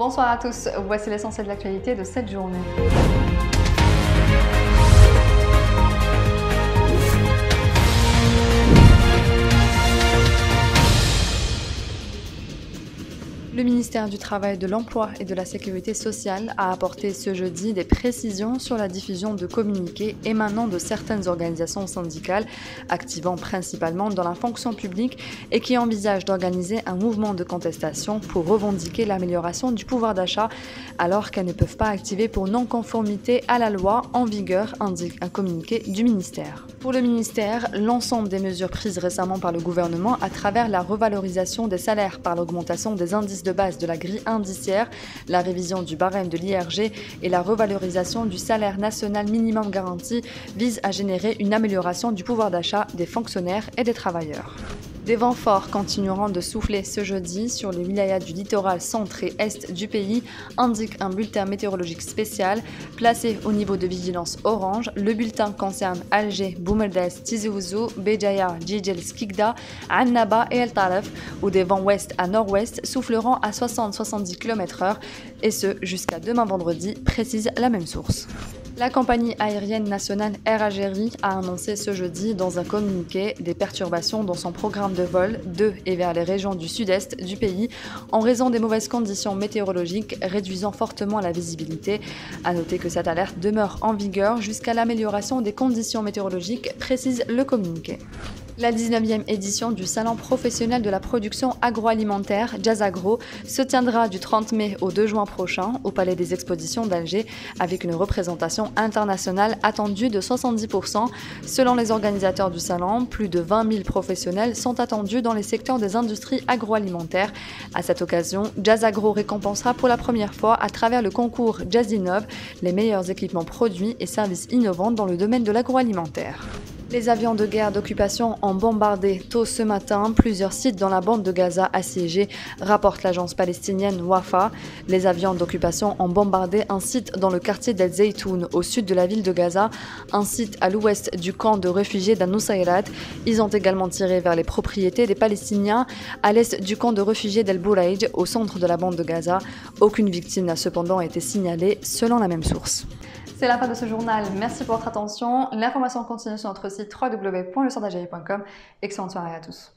Bonsoir à tous, voici l'essentiel de l'actualité de cette journée. Le ministère du Travail, de l'Emploi et de la Sécurité sociale a apporté ce jeudi des précisions sur la diffusion de communiqués émanant de certaines organisations syndicales, activant principalement dans la fonction publique et qui envisagent d'organiser un mouvement de contestation pour revendiquer l'amélioration du pouvoir d'achat alors qu'elles ne peuvent pas activer pour non-conformité à la loi en vigueur, indique un communiqué du ministère. Pour le ministère, l'ensemble des mesures prises récemment par le gouvernement à travers la revalorisation des salaires par l'augmentation des indices de base de la grille indiciaire, la révision du barème de l'IRG et la revalorisation du salaire national minimum garanti visent à générer une amélioration du pouvoir d'achat des fonctionnaires et des travailleurs. Des vents forts continueront de souffler ce jeudi sur les wilayas du littoral centre et est du pays, indique un bulletin météorologique spécial placé au niveau de vigilance orange. Le bulletin concerne Alger, Boumerdes, Tizi Ouzou, Béjaïa, Djidjel, Skikda, Annaba et El Taref, où des vents ouest à nord-ouest souffleront à 60-70 km/h, et ce jusqu'à demain vendredi, précise la même source. La compagnie aérienne nationale Air Algérie a annoncé ce jeudi dans un communiqué des perturbations dans son programme de vol de et vers les régions du sud-est du pays en raison des mauvaises conditions météorologiques réduisant fortement la visibilité. À noter que cette alerte demeure en vigueur jusqu'à l'amélioration des conditions météorologiques, précise le communiqué. La 19e édition du Salon professionnel de la production agroalimentaire Jazzagro se tiendra du 30 mai au 2 juin prochain au Palais des Expositions d'Alger avec une représentation internationale attendue de 70%. Selon les organisateurs du salon, plus de 20 000 professionnels sont attendus dans les secteurs des industries agroalimentaires. À cette occasion, Jazzagro récompensera pour la première fois à travers le concours Jazz Innov les meilleurs équipements produits et services innovants dans le domaine de l'agroalimentaire. Les avions de guerre d'occupation ont bombardé tôt ce matin plusieurs sites dans la bande de Gaza assiégée, rapporte l'agence palestinienne Wafa. Les avions d'occupation ont bombardé un site dans le quartier d'El Zaytoun, au sud de la ville de Gaza, un site à l'ouest du camp de réfugiés d'Al-Nusayrat. Ils ont également tiré vers les propriétés des Palestiniens à l'est du camp de réfugiés d'El Boulaïj, au centre de la bande de Gaza. Aucune victime n'a cependant été signalée, selon la même source. C'est la fin de ce journal. Merci pour votre attention. L'information continue sur notre site www.lesoldalgerie.com. Excellente soirée à tous.